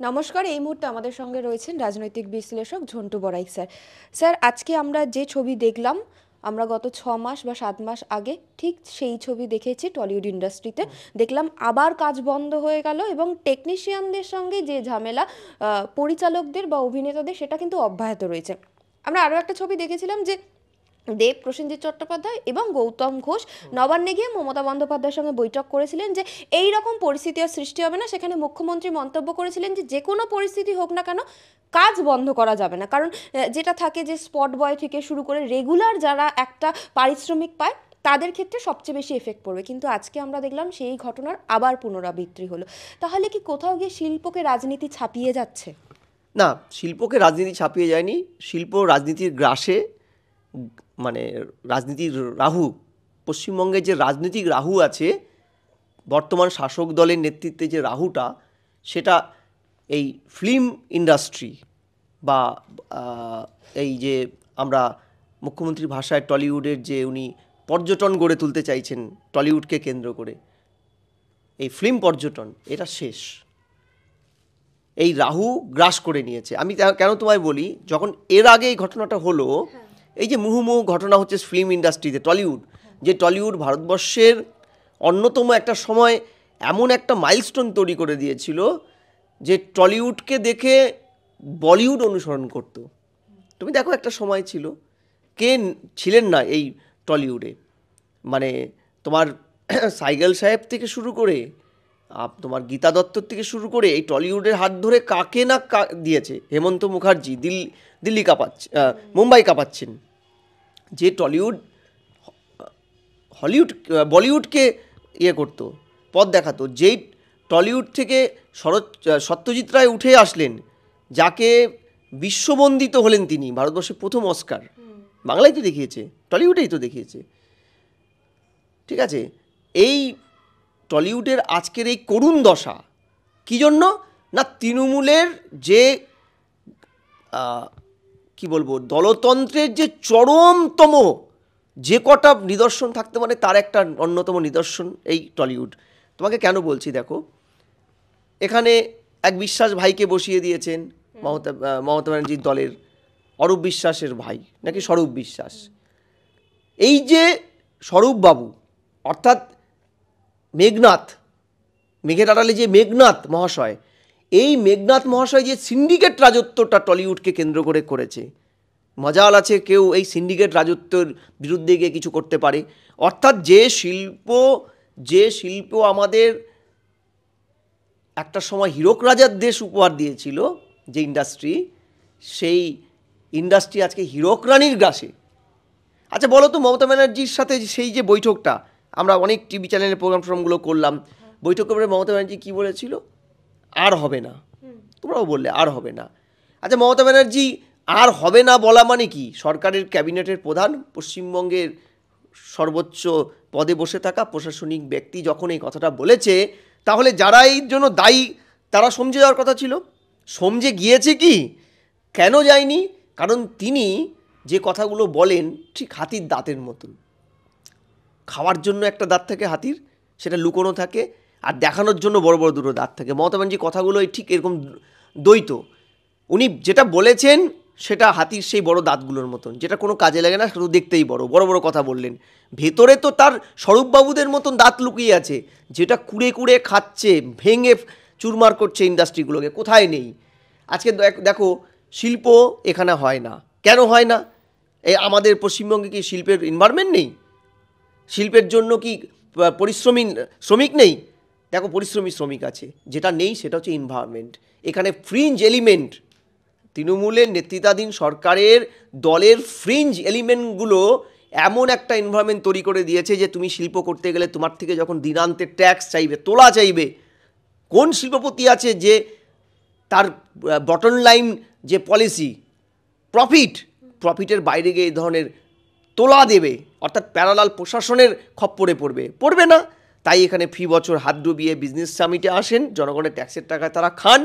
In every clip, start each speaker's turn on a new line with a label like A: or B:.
A: নমস্কার। এই মুহূর্তে আমাদের সঙ্গে রয়েছেন রাজনৈতিক বিশ্লেষক ঝন্টু বড়াইক স্যার। স্যার, আজকে আমরা যে ছবি দেখলাম, আমরা গত 6 মাস বা 7 মাস আগে ঠিক সেই ছবি দেখেছি টলিউড ইন্ডাস্ট্রিতে। দেখলাম আবার কাজ বন্ধ হয়ে গেল এবং টেকনিশিয়ানদের সঙ্গে যে ঝামেলা পরিচালকদের বা অভিনেতাদের, সেটা কিন্তু অব্যাহত রয়েছে। আমরা আরও একটা ছবি দেখেছিলাম যে দেব, প্রসেনজিৎ চট্টোপাধ্যায় এবং গৌতম ঘোষ নবান্নে গিয়ে মমতা বন্দ্যোপাধ্যায়ের সঙ্গে বৈঠক করেছিলেন যে এই রকম পরিস্থিতি আর সৃষ্টি হবে না। সেখানে মুখ্যমন্ত্রী মন্তব্য করেছিলেন যে যে কোনো পরিস্থিতি হোক না কেন কাজ বন্ধ করা যাবে না, কারণ যেটা থাকে যে স্পট বয় থেকে শুরু করে রেগুলার যারা একটা পারিশ্রমিক পায় তাদের ক্ষেত্রে সবচেয়ে বেশি এফেক্ট পড়বে। কিন্তু আজকে আমরা দেখলাম সেই ঘটনার আবার পুনরাবৃত্তি হলো। তাহলে কি কোথাও গিয়ে শিল্পকে রাজনীতি ছাপিয়ে যাচ্ছে?
B: না, শিল্পকে রাজনীতি ছাপিয়ে যায়নি। শিল্প রাজনীতির গ্রাসে, মানে রাজনীতির রাহু, পশ্চিমবঙ্গে যে রাজনৈতিক রাহু আছে, বর্তমান শাসক দলের নেতৃত্বে যে রাহুটা, সেটা এই ফিল্ম ইন্ডাস্ট্রি বা এই যে আমরা মুখ্যমন্ত্রীর ভাষায় টলিউডের যে উনি পর্যটন গড়ে তুলতে চাইছেন টলিউডকে কেন্দ্র করে, এই ফিল্ম পর্যটন, এটা শেষ। এই রাহু গ্রাস করে নিয়েছে। আমি কেন তোমায় বলি, যখন এর আগে এই ঘটনাটা হলো, এই যে মুহুর্মুহু ঘটনা হচ্ছে ফিল্ম ইন্ডাস্ট্রিতে, টলিউড, যে টলিউড ভারতবর্ষের অন্যতম একটা সময় এমন একটা মাইলস্টোন তৈরি করে দিয়েছিল যে টলিউডকে দেখে বলিউড অনুসরণ করতো। তুমি দেখো, একটা সময় ছিল, কে ছিলেন না এই টলিউডে, মানে তোমার সাইগল সাহেব থেকে শুরু করে তোমার গীতা দত্তর থেকে শুরু করে এই টলিউডের হাত ধরে কাকে না দিয়েছে। হেমন্ত মুখার্জি দিল্লি কাঁপাচ্ছে, মুম্বাই কাঁপাচ্ছেন। যে টলিউড হলিউড বলিউডকে ইয়ে করতো, পথ দেখাতো, যেই টলিউড থেকে সত্যজিৎ রায় উঠে আসলেন, যাকে বিশ্ববন্দিত হলেন তিনি, ভারতবর্ষের প্রথম অস্কার বাংলায় তো দেখিয়েছে, টলিউডেই তো দেখিয়েছে। ঠিক আছে, এই টলিউডের আজকের এই করুণ দশা কী জন্য? না, তৃণমূলের যে কি বলবো, দলতন্ত্রের যে চরমতম যে কটা নিদর্শন থাকতে পারে, তার একটা অন্যতম নিদর্শন এই টলিউড। তোমাকে কেন বলছি, দেখো, এখানে এক বিশ্বাস ভাইকে বসিয়ে দিয়েছেন মমতা ব্যানার্জির দলের, অরূপ বিশ্বাসের ভাই নাকি স্বরূপ বিশ্বাস। এই যে স্বরূপ বাবু, অর্থাৎ মেঘনাথ, মেঘের আড়ালে যে মেঘনাথ মহাশয়, এই মেঘনাথ মহাশয় যে সিন্ডিকেট রাজত্বটা টলিউডকে কেন্দ্র করে করেছে, মজাল আছে কেউ এই সিন্ডিকেট রাজত্বের বিরুদ্ধে গিয়ে কিছু করতে পারে। অর্থাৎ যে শিল্প আমাদের একটা সময় হীরক রাজার দেশ উপহার দিয়েছিল, যে ইন্ডাস্ট্রি, সেই ইন্ডাস্ট্রি আজকে হীরক রানীর গ্রাসে। আচ্ছা বলো তো, মমতা ব্যানার্জির সাথে সেই যে বৈঠকটা, আমরা অনেক টিভি চ্যানেলের প্রোগ্রামগুলো করলাম, বৈঠকের পরে মমতা ব্যানার্জি কী বলেছিল? আর হবে না। তোমরাও বললে আর হবে না। আচ্ছা, মমতা ব্যানার্জি আর হবে না বলা মানে কি? সরকারের ক্যাবিনেটের প্রধান, পশ্চিমবঙ্গের সর্বোচ্চ পদে বসে থাকা প্রশাসনিক ব্যক্তি যখন এই কথাটা বলেছে, তাহলে যারা এই জন্য দায়ী তারা সমঝে যাওয়ার কথা ছিল। সমঝে গিয়েছে কি? কেন যায়নি? কারণ তিনি যে কথাগুলো বলেন ঠিক হাতির দাঁতের মতন। খাওয়ার জন্য একটা দাঁত থাকে হাতির, সেটা লুকোনো থাকে, আর দেখানোর জন্য বড় বড় দুটো দাঁত থাকে। মমতা ব্যানার্জি কথাগুলো ঠিক এরকম দ্বৈত। উনি যেটা বলেছেন সেটা হাতির সেই বড় দাঁতগুলোর মতন, যেটা কোনো কাজে লাগে না, শুধু দেখতেই বড় বড় বড় কথা বললেন। ভেতরে তো তার স্বরূপবাবুদের মতন দাঁত লুকিয়ে আছে, যেটা কুড়ে কুড়ে খাচ্ছে, ভেঙে চুরমার করছে ইন্ডাস্ট্রিগুলোকে। কোথায় নেই? আজকে দেখো, শিল্প এখানে হয় না। কেন হয় না? এই আমাদের পশ্চিমবঙ্গে কি শিল্পের এনভায়রনমেন্ট নেই? শিল্পের জন্য কি পরিশ্রমী শ্রমিক নেই? দেখো, পরিশ্রমী শ্রমিক আছে। যেটা নেই সেটা হচ্ছে এনভায়রনমেন্ট। এখানে ফ্রিঞ্জ এলিমেন্ট, তৃণমূলের নেতৃত্বাধীন সরকারের দলের ফ্রিঞ্জ এলিমেন্টগুলো এমন একটা এনভায়রনমেন্ট তৈরি করে দিয়েছে যে তুমি শিল্প করতে গেলে তোমার থেকে যখন দিনান্তে ট্যাক্স চাইবে, তোলা চাইবে, কোন শিল্পপতি আছে যে তার বটম লাইন যে পলিসি, প্রফিটের বাইরে গিয়ে এই ধরনের তোলা দেবে? অর্থাৎ প্যারালাল প্রশাসনের খপ্পরে পড়বে না। তাই এখানে ফি বছর হাত ডুবিয়ে বিজনেস সামিটে আসেন, জনগণের ট্যাক্সের টাকায় তারা খান,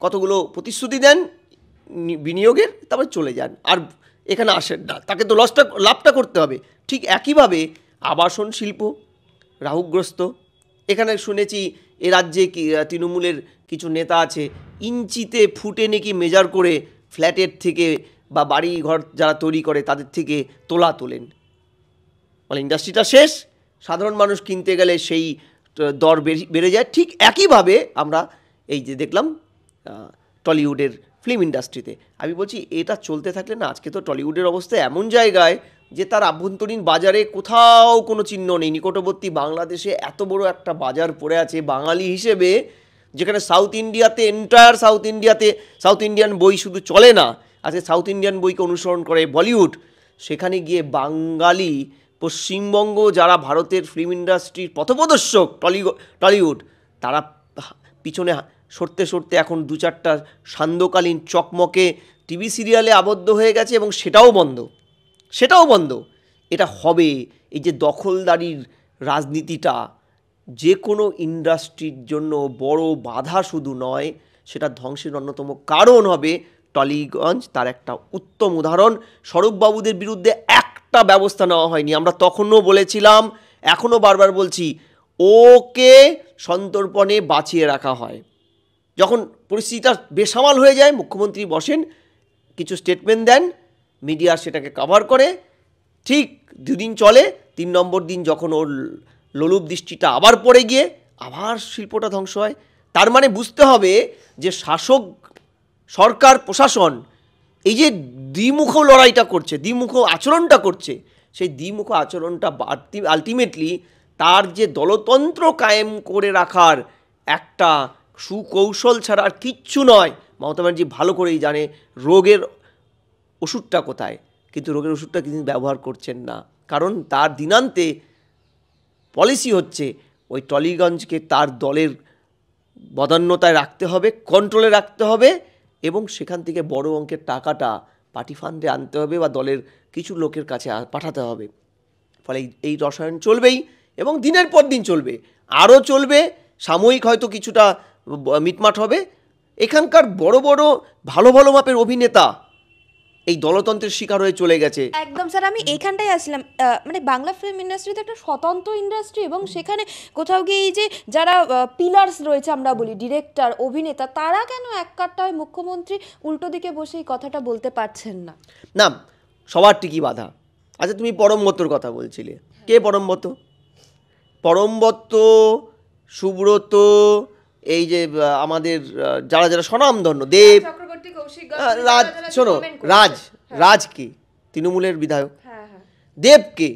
B: কতগুলো প্রতিশ্রুতি দেন বিনিয়োগের, তারপরে চলে যান, আর এখানে আসেন না। তাকে তো লাভটা করতে হবে। ঠিক একইভাবে আবাসন শিল্প রাহুগ্রস্ত। এখানে শুনেছি এ রাজ্যে তৃণমূলের কিছু নেতা আছে ইঞ্চিতে ফুটে নাকি মেজার করে ফ্ল্যাটের থেকে বা বাড়ি ঘর যারা তৈরি করে তাদের থেকে তোলা তোলেন, মানে ইন্ডাস্ট্রিটা শেষ, সাধারণ মানুষ কিনতে গেলে সেই দর বেড়ে যায়। ঠিক একইভাবে আমরা এই যে দেখলাম টলিউডের ফিল্ম ইন্ডাস্ট্রিতে। আমি বলছি এটা চলতে থাকলে না, আজকে তো টলিউডের অবস্থা এমন জায়গায় যে তার আভ্যন্তরীণ বাজারে কোথাও কোনো চিহ্ন নেই। নিকটবর্তী বাংলাদেশে এত বড় একটা বাজার পড়ে আছে বাঙালি হিসেবে, যেখানে সাউথ ইন্ডিয়াতে এন্টায়ার সাউথ ইন্ডিয়ান বই শুধু চলে না, আজকে সাউথ ইন্ডিয়ান বইকে অনুসরণ করে বলিউড। সেখানে গিয়ে বাঙালি পশ্চিমবঙ্গ যারা ভারতের ফিল্ম ইন্ডাস্ট্রির পথপ্রদর্শক টলিউড, তারা পিছনে সরতে সরতে এখন 2-4টা সান্ধ্যকালীন চকমকে টিভি সিরিয়ালে আবদ্ধ হয়ে গেছে এবং সেটাও বন্ধ। এটা হবে। এই যে দখলদারির রাজনীতিটা যে কোনো ইন্ডাস্ট্রির জন্য বড় বাধা শুধু নয়, সেটা ধ্বংসের অন্যতম কারণ হবে। টলিগঞ্জ তার একটা উত্তম উদাহরণ। স্বরূপবাবুদের বিরুদ্ধে একটা ব্যবস্থা নেওয়া হয়নি। আমরা তখনও বলেছিলাম, এখনও বারবার বলছি, ওকে সন্তর্পণে বাঁচিয়ে রাখা হয়। যখন পরিস্থিতিটা বেসামাল হয়ে যায়, মুখ্যমন্ত্রী বসেন, কিছু স্টেটমেন্ট দেন, মিডিয়া সেটাকে কভার করে, ঠিক 2 দিন চলে, 3 নম্বর দিন যখন ওর লোলুপ দৃষ্টিটা আবার পড়ে গিয়ে আবার শিল্পটা ধ্বংস হয়। তার মানে বুঝতে হবে যে শাসক সরকার প্রশাসন এই যে দ্বিমুখ লড়াইটা করছে, দ্বিমুখ আচরণটা করছে, সেই দ্বিমুখ আচরণটা আলটিমেটলি তার যে দলতন্ত্র কায়েম করে রাখার একটা সুকৌশল ছাড়া আর কিচ্ছু নয়। মমতা ব্যানার্জি ভালো করেই জানে রোগের ওষুধটা কোথায়, কিন্তু রোগের ওষুধটা কিন্তু ব্যবহার করছেন না, কারণ তার দিনান্তে পলিসি হচ্ছে ওই টলিগঞ্জকে তার দলের বদান্যতায় রাখতে হবে, কন্ট্রোলে রাখতে হবে, এবং সেখান থেকে বড় অঙ্কের টাকাটা পার্টি ফান্ডে আনতে হবে বা দলের কিছু লোকের কাছে পাঠাতে হবে। ফলে এই রসায়ন চলবেই এবং দিনের পর দিন চলবে, আরও চলবে। সাময়িক হয়তো কিছুটা মিটমাট হবে। এখানকার বড় বড় ভালো ভালো মাপের অভিনেতা এই দলতন্ত্রের শিকার হয়ে চলে গেছে।
A: একদম স্যার, আমি এইখানটাই আসলাম। মানে বাংলা ফিল্ম ইন্ডাস্ট্রিতে একটা স্বতন্ত্র ইন্ডাস্ট্রি, এবং সেখানে কোথাও গিয়ে এই যে যারা পিলার্স রয়েছে, আমরা বলি ডিরেক্টর, অভিনেতা, তারা কেন এক কাট্টায় মুখ্যমন্ত্রী উল্টো দিকে বসে এই কথাটা বলতে পারছেন না?
B: না, সবার ঠিকই বাধা। আচ্ছা, তুমি পরমব্রতর কথা বলছিলে, কে পরমব্রত? সুব্রত, এই যে আমাদের যারা যারা স্বনামধন্য, দেব, রাজ, শোনো, রাজ কে? তৃণমূলের বিধায়ক। দেব কে?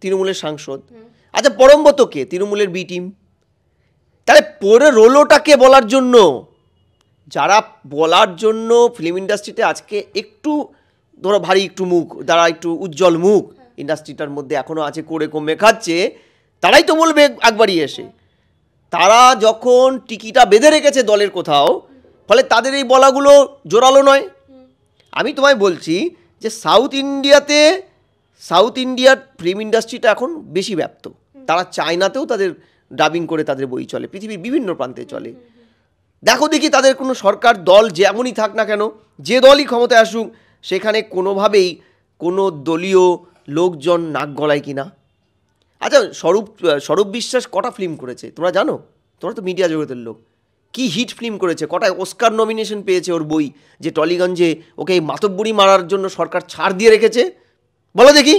B: তৃণমূলের সাংসদ। আচ্ছা, পরমব্রত কে? তৃণমূলের বি টিম। তাহলে পরে রোলোটাকে বলার জন্য, যারা বলার জন্য ফিল্ম ইন্ডাস্ট্রিতে আজকে একটু ধরো ভারী একটু মুখ, যারা একটু উজ্জ্বল মুখ ইন্ডাস্ট্রিটার মধ্যে এখনও আছে, করে কমে খাচ্ছে, তারাই তো বলবে একবারই এসে। তারা যখন টিকিটা বেঁধে রেখেছে দলের কোথাও, ফলে তাদের এই বলাগুলো জোরালো নয়। আমি তোমায় বলছি যে সাউথ ইন্ডিয়ার ফিল্ম ইন্ডাস্ট্রিটা এখন বেশি ব্যাপ্ত। তারা চায়নাতেও তাদের ডাবিং করে তাদের বই চলে, পৃথিবীর বিভিন্ন প্রান্তে চলে। দেখো দেখি তাদের কোনো সরকার দল যেমনই থাক না কেন, যে দলই ক্ষমতায় আসুক, সেখানে কোনোভাবেই কোনো দলীয় লোকজন নাক গলায় কিনা। আচ্ছা, স্বরূপ বিশ্বাস কটা ফিল্ম করেছে তোমরা জানো? তোমরা তো মিডিয়া জগতের লোক। কি হিট ফিল্ম করেছে, কটায় অস্কার নমিনেশন পেয়েছে ওর বই, যে টলিগঞ্জে ওকে এই মাতব্বরি মারার জন্য সরকার ছাড় দিয়ে রেখেছে? বলো দেখি।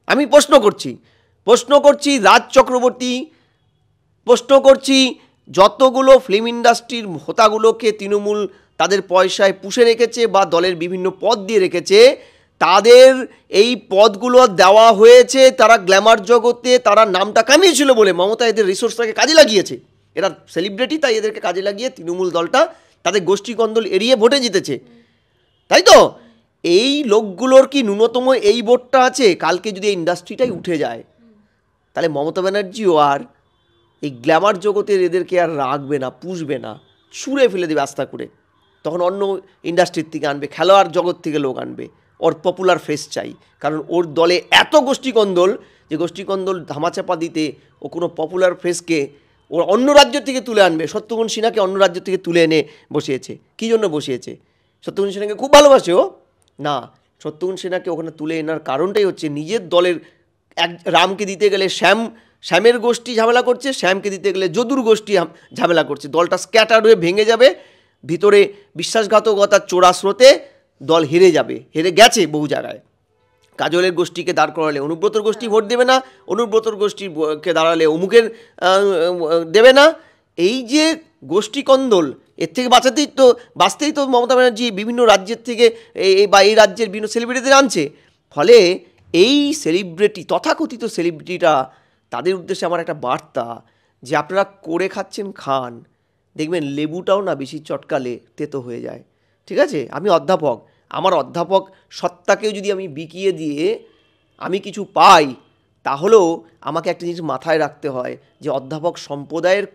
B: আমি প্রশ্ন করছি রাজ চক্রবর্তী, প্রশ্ন করছি যতগুলো ফিল্ম ইন্ডাস্ট্রির হোতাগুলোকে তৃণমূল তাদের পয়সায় পুষে রেখেছে বা দলের বিভিন্ন পদ দিয়ে রেখেছে, তাদের এই পদগুলো দেওয়া হয়েছে তারা গ্ল্যামার জগতে তারা নামটা কামিয়েছিল বলে। মমতা এদের রিসোর্সটাকে কাজে লাগিয়েছে, এরা সেলিব্রিটি, তাই এদেরকে কাজে লাগিয়ে তৃণমূল দলটা তাদের গোষ্ঠীকন্দল এড়িয়ে ভোটে জিতেছে, তাই তো? এই লোকগুলোর কি ন্যূনতম এই ভোটটা আছে? কালকে যদি এই ইন্ডাস্ট্রিটাই উঠে যায়, তাহলে মমতা ব্যানার্জিও আর এই গ্ল্যামার জগতের এদেরকে আর রাখবে না, পুষবে না, ছুঁড়ে ফেলে দেবে আস্থা করে। তখন অন্য ইন্ডাস্ট্রির থেকে আনবে, খেলোয়াড় জগৎ থেকে লোক আনবে। ওর পপুলার ফেস চাই, কারণ ওর দলে এত গোষ্ঠীকন্দল যে গোষ্ঠীকন্দল ধামাচাপা দিতে ও কোনো পপুলার ফেসকে ওর অন্য রাজ্য থেকে তুলে আনবে। শত্রুঘ্ন সিনহাকে অন্য রাজ্য থেকে তুলে এনে বসিয়েছে। কী জন্য বসিয়েছে? শত্রুঘ্ন সিনহাকে খুব ভালোবাসে ও না, শত্রুঘ্ন সিনহাকে ওখানে তুলে এনার কারণটাই হচ্ছে নিজের দলের রামকে দিতে গেলে শ্যামের গোষ্ঠী ঝামেলা করছে, শ্যামকে দিতে গেলে যদুর গোষ্ঠী ঝামেলা করছে, দলটা স্ক্যাটার হয়ে ভেঙে যাবে, ভিতরে বিশ্বাসঘাতকতার চোরা স্রোতে দল হেরে যাবে, হেরে গেছে বহু জায়গায়। কাজলের গোষ্ঠীকে দাঁড় করালে অনুব্রতর গোষ্ঠী ভোট দেবে না, অনুব্রতর গোষ্ঠীকে দাঁড়ালে অমুকের দেবে না। এই যে গোষ্ঠী কন্দল, এর থেকে বাঁচতেই তো মমতা ব্যানার্জি বিভিন্ন রাজ্যের থেকে বা এই রাজ্যের বিভিন্ন সেলিব্রিটিদের আনছে। ফলে এই সেলিব্রিটি, তথাকথিত সেলিব্রিটিরা, তাদের উদ্দেশ্যে আমার একটা বার্তা যে আপনারা করে খাচ্ছেন খান, দেখবেন লেবুটাও না বেশি চটকালে তেতো হয়ে যায়। ঠিক আছে, আমি অধ্যাপক, আমার অধ্যাপক সত্তাকেও যদি আমি বিকিয়ে দিয়ে আমি কিছু পাই, তাহলেও আমাকে একটা জিনিস মাথায় রাখতে হয় যে অধ্যাপক সম্প্রদায়ের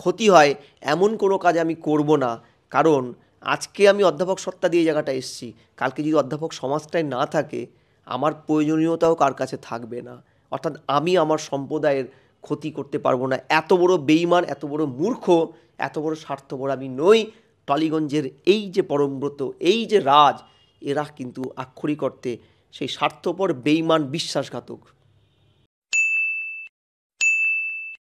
B: ক্ষতি হয় এমন কোনো কাজ আমি করব না। কারণ আজকে আমি অধ্যাপক সত্তা দিয়ে জায়গাটা এসেছি, কালকে যদি অধ্যাপক সমাজটাই না থাকে, আমার প্রয়োজনীয়তাও কার কাছে থাকবে না। অর্থাৎ আমি আমার সম্প্রদায়ের ক্ষতি করতে পারবো না। এত বড় বেঈমান, এত বড় মূর্খ, এত বড় স্বার্থপর আমি নই। টলিগঞ্জের এই যে পরমব্রত, এই যে রাজ, এরা কিন্তু আক্ষরিক অর্থে সেই স্বার্থপর বেঈমান বিশ্বাসঘাতক।